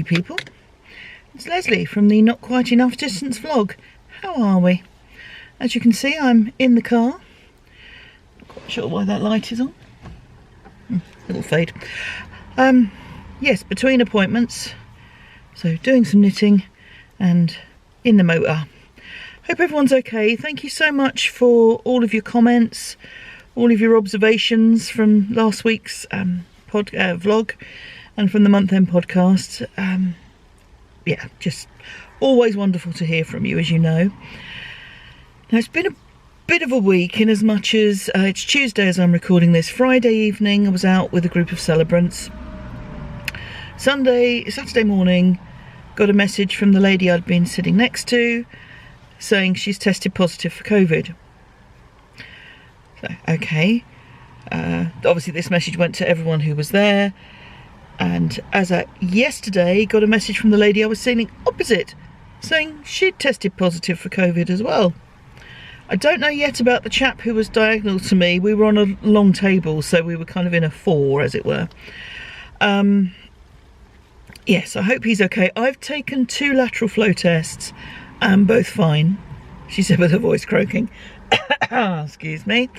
people. It's Lesley from the Not Quite Enough Distance vlog. How are we? As you can see, I'm in the car. Not quite sure why that light is on. Little fade. Yes, between appointments. So doing some knitting and in the motor. Hope everyone's okay. Thank you so much for all of your comments, all of your observations from last week's vlog and from the month-end podcast. Yeah, just always wonderful to hear from you, as you know. Now, it's been a bit of a week in as much as it's Tuesday as I'm recording this. Friday evening I was out with a group of celebrants. Saturday morning, got a message from the lady I'd been sitting next to saying she's tested positive for COVID. So, okay. Obviously this message went to everyone who was there, and as at yesterday got a message from the lady I was sitting opposite saying she'd tested positive for COVID as well. I don't know yet about the chap who was diagonal to me. We were on a long table, so we were kind of in a four, as it were. Yes, I hope he's okay. I've taken 2 lateral flow tests, both fine, she said with her voice croaking. Excuse me.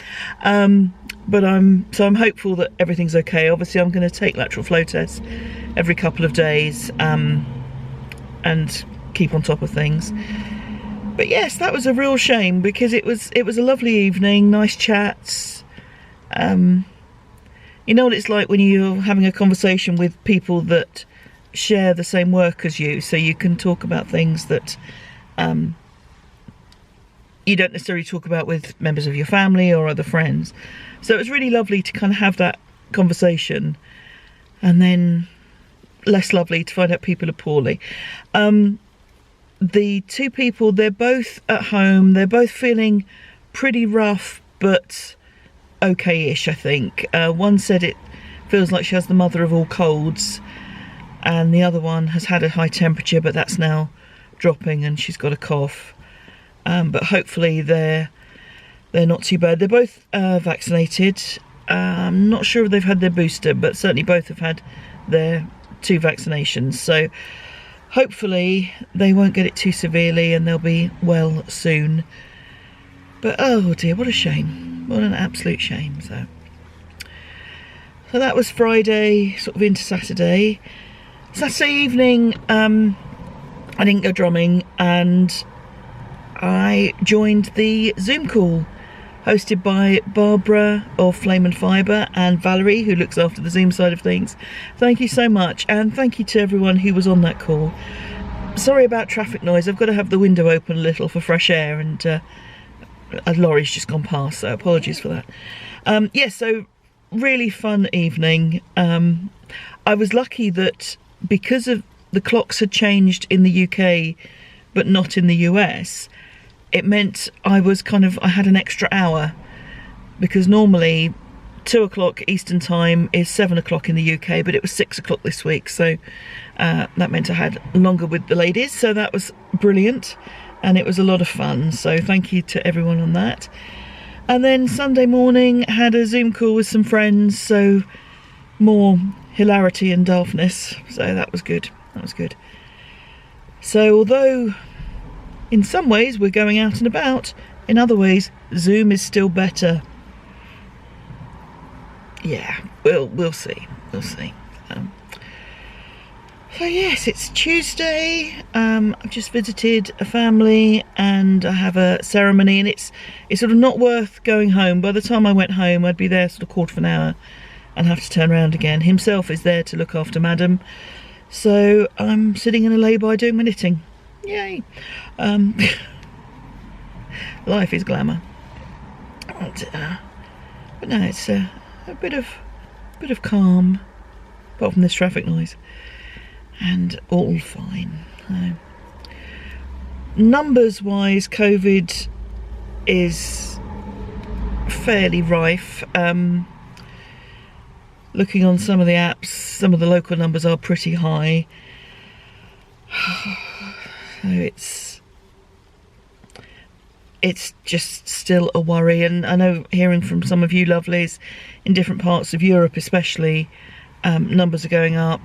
But I'm hopeful that everything's okay. Obviously I'm going to take lateral flow tests every couple of days and keep on top of things. But yes, that was a real shame because it was a lovely evening, nice chats. You know what it's like when you're having a conversation with people that share the same work as you, so you can talk about things that you don't necessarily talk about with members of your family or other friends. So it was really lovely to kind of have that conversation, and then less lovely to find out people are poorly. The 2 people, they're both at home, they're both feeling pretty rough but okay-ish, I think. One said it feels like she has the mother of all colds, and the other one has had a high temperature, but that's now dropping and she's got a cough. But hopefully they're not too bad. They're both vaccinated. I'm not sure if they've had their booster, but certainly both have had their 2 vaccinations. So hopefully they won't get it too severely and they'll be well soon. But oh dear, what a shame. What an absolute shame. So that was Friday, sort of into Saturday. Saturday evening, I didn't go drumming, and I joined the Zoom call hosted by Barbara of Flame and Fibre and Valerie, who looks after the Zoom side of things. Thank you so much, and thank you to everyone who was on that call. Sorry about traffic noise. I've got to have the window open a little for fresh air, and a lorry's just gone past, so apologies for that. Yes, so really fun evening. I was lucky that because of the clocks had changed in the UK but not in the US, it meant I had an extra hour, because normally 2 o'clock Eastern time is 7 o'clock in the UK, but it was 6 o'clock this week, so that meant I had longer with the ladies, so that was brilliant and it was a lot of fun, so thank you to everyone on that. And then Sunday morning had a Zoom call with some friends, so more hilarity and daftness, so that was good. So although in some ways we're going out and about, in other ways Zoom is still better. Yeah, we'll see. So yes, it's Tuesday. I've just visited a family and I have a ceremony, and it's sort of not worth going home. By the time I went home, I'd be there sort of quarter of an hour and have to turn around again. Himself is there to look after Madam, so I'm sitting in a lay-by doing my knitting. Yay. Life is glamour. But no, it's a bit of calm, apart from this traffic noise, and all fine. Numbers wise, COVID is fairly rife. Looking on some of the apps, some of the local numbers are pretty high. So it's just still a worry, and I know, hearing from some of you lovelies in different parts of Europe especially, numbers are going up.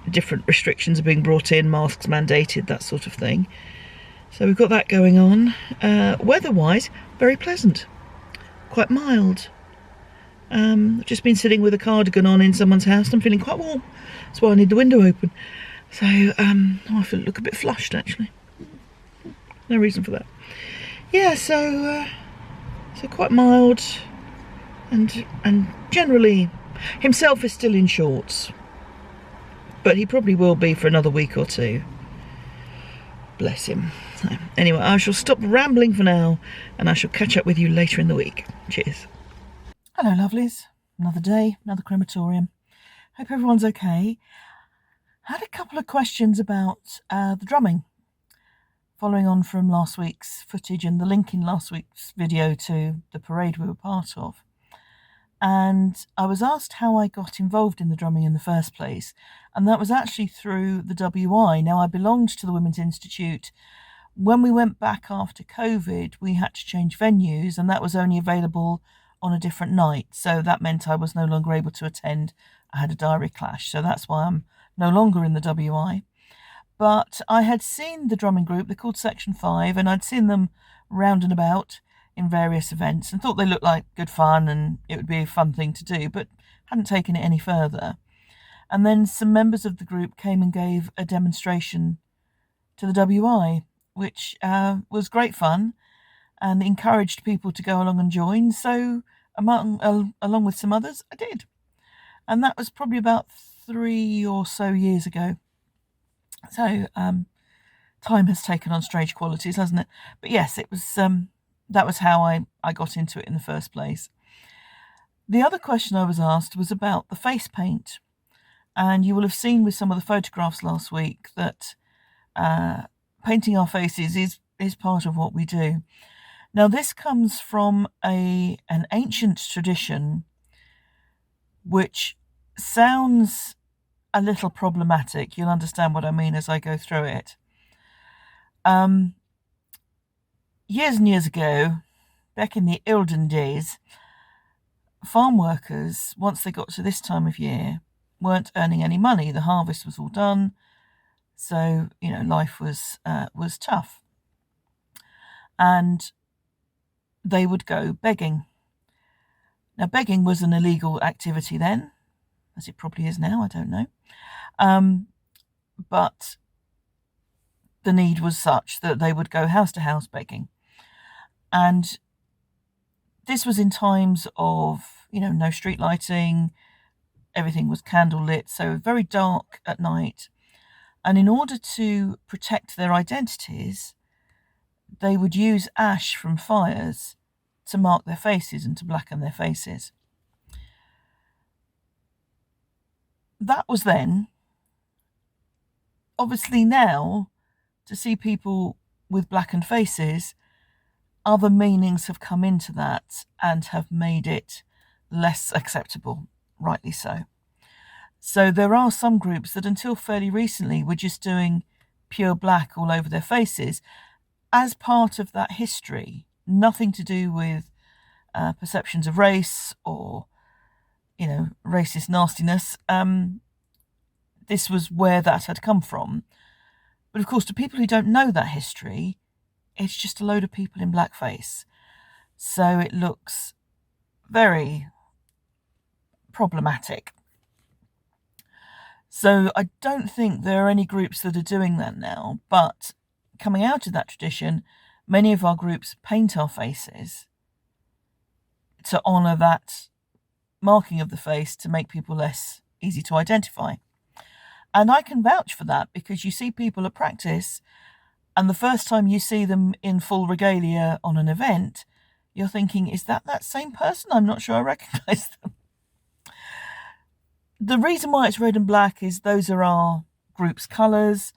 different restrictions are being brought in, masks mandated, that sort of thing. So we've got that going on. Weather-wise, very pleasant, quite mild. I've just been sitting with a cardigan on in someone's house and I'm feeling quite warm. That's why I need the window open. So I feel look a bit flushed actually. No reason for that. Yeah, so quite mild, and generally himself is still in shorts, but he probably will be for another week or two. Bless him. So, anyway, I shall stop rambling for now and I shall catch up with you later in the week. Cheers. Hello lovelies, another day, another crematorium. Hope everyone's okay. I had a couple of questions about the drumming, following on from last week's footage and the link in last week's video to the parade we were part of. And I was asked how I got involved in the drumming in the first place, and that was actually through the WI. Now, I belonged to the Women's Institute. When we went back after COVID, we had to change venues, and that was only available on a different night. So that meant I was no longer able to attend. I had a diary clash. So that's why I'm no longer in the WI. But I had seen the drumming group, they're called Section 5, and I'd seen them round and about in various events and thought they looked like good fun and it would be a fun thing to do, but hadn't taken it any further. And then some members of the group came and gave a demonstration to the WI, which was great fun and encouraged people to go along and join. So along with some others, I did. And that was probably about 3 or so years ago. So time has taken on strange qualities, hasn't it? But yes, it was that was how I got into it in the first place. The other question I was asked was about the face paint. And you will have seen with some of the photographs last week that painting our faces is part of what we do. Now, this comes from an ancient tradition which sounds a little problematic. You'll understand what I mean as I go through it. Years and years ago, back in the olden days, farm workers, once they got to this time of year, weren't earning any money. The harvest was all done, so life was tough, and they would go begging. Now, begging was an illegal activity then, as it probably is now. I don't know. But the need was such that they would go house to house begging. And this was in times of, no street lighting, everything was candle lit, so very dark at night. And in order to protect their identities, they would use ash from fires to mark their faces and to blacken their faces. That was then. Obviously now, to see people with blackened faces, other meanings have come into that and have made it less acceptable, rightly so. So there are some groups that until fairly recently were just doing pure black all over their faces as part of that history, nothing to do with perceptions of race or, racist nastiness. This was where that had come from. But of course, to people who don't know that history, it's just a load of people in blackface. So it looks very problematic. So I don't think there are any groups that are doing that now, but coming out of that tradition, many of our groups paint our faces to honour that marking of the face to make people less easy to identify. And I can vouch for that because you see people at practice and the first time you see them in full regalia on an event, you're thinking, is that same person? I'm not sure I recognise them. The reason why it's red and black is those are our group's colours,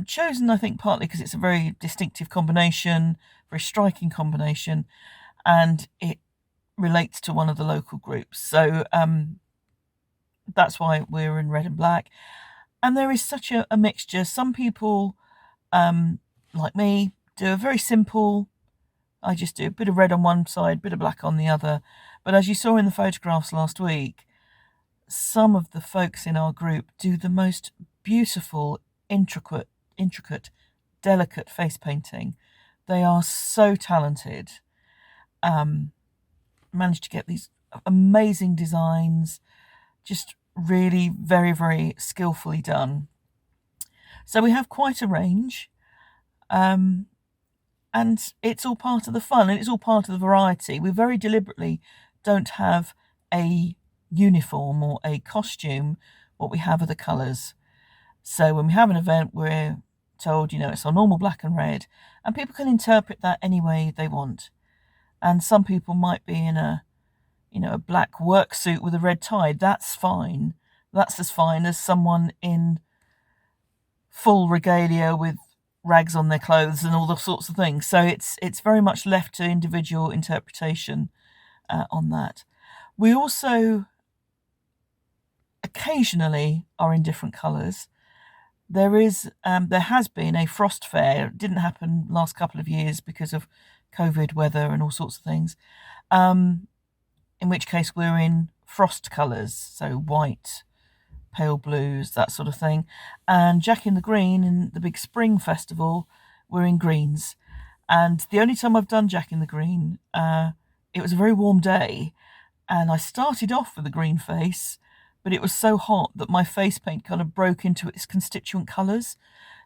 chosen, I think, partly because it's a very distinctive combination, very striking combination, and it relates to one of the local groups. So that's why we're in red and black. And there is such a mixture. Some people, like me, do a very simple, I just do a bit of red on one side, bit of black on the other. But as you saw in the photographs last week, some of the folks in our group do the most beautiful, intricate, delicate face painting. They are so talented. Managed to get these amazing designs, just really very, very skillfully done. So we have quite a range, and it's all part of the fun, and it's all part of the variety. We very deliberately don't have a uniform or a costume. What we have are the colours. So when we have an event, we're told, it's our normal black and red, and people can interpret that any way they want. And some people might be in a black work suit with a red tie. That's fine. That's as fine as someone in full regalia with rags on their clothes and all those sorts of things. So it's very much left to individual interpretation on that. We also occasionally are in different colours. There has been a frost fair. It didn't happen last couple of years because of COVID weather and all sorts of things. In which case we're in frost colours, so white, pale blues, that sort of thing. And Jack in the Green in the big spring festival, we're in greens. And the only time I've done Jack in the Green, it was a very warm day, and I started off with a green face, but it was so hot that my face paint kind of broke into its constituent colours.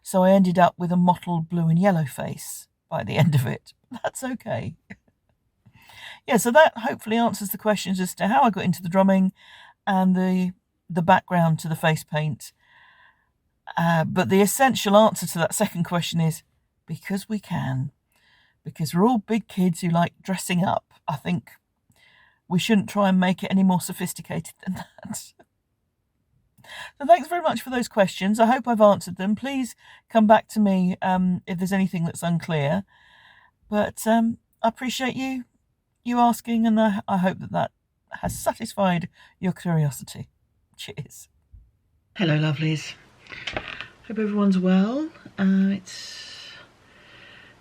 So I ended up with a mottled blue and yellow face by the end of it. That's okay. Yeah, so that hopefully answers the questions as to how I got into the drumming and the background to the face paint. But the essential answer to that second question is because we can. Because we're all big kids who like dressing up. I think we shouldn't try and make it any more sophisticated than that. So thanks very much for those questions. I hope I've answered them. Please come back to me if there's anything that's unclear. But I appreciate you asking, and I hope that has satisfied your curiosity. Cheers. Hello, lovelies. Hope everyone's well. It's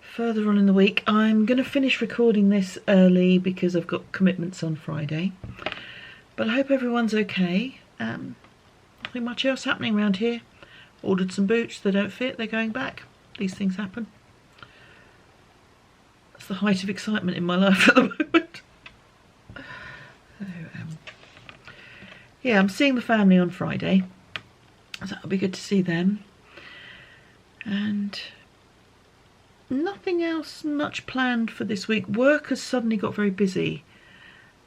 further on in the week. I'm going to finish recording this early because I've got commitments on Friday. But I hope everyone's okay. Nothing much else happening around here. Ordered some boots, they don't fit, they're going back. These things happen. That's the height of excitement in my life at the moment. So, yeah, I'm seeing the family on Friday, so that'll be good to see them. And nothing else much planned for this week. Work has suddenly got very busy,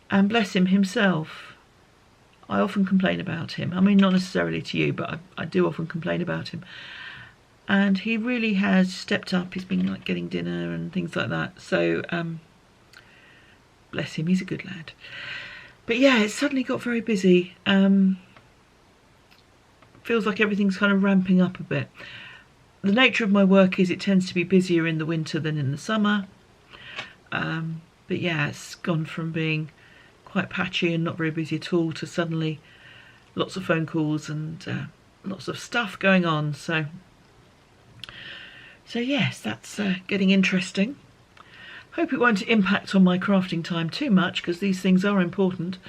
and bless him himself, I often complain about him. I mean, not necessarily to you, but I do often complain about him. And he really has stepped up. He's been like getting dinner and things like that. So, bless him, he's a good lad. But yeah, it suddenly got very busy. Feels like everything's kind of ramping up a bit. The nature of my work is it tends to be busier in the winter than in the summer. But yeah, it's gone from being quite patchy and not very busy at all to suddenly lots of phone calls and lots of stuff going on. So yes, that's getting interesting. Hope it won't impact on my crafting time too much, because these things are important.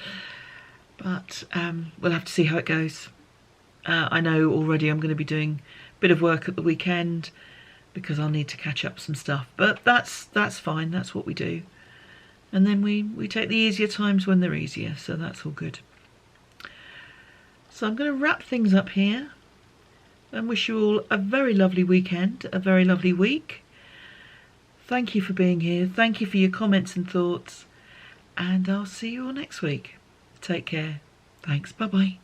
But we'll have to see how it goes. I know already I'm going to be doing a bit of work at the weekend because I'll need to catch up some stuff. But that's fine. That's what we do. And then we take the easier times when they're easier. So that's all good. So I'm going to wrap things up here and wish you all a very lovely weekend, a very lovely week. Thank you for being here. Thank you for your comments and thoughts. And I'll see you all next week. Take care. Thanks. Bye-bye.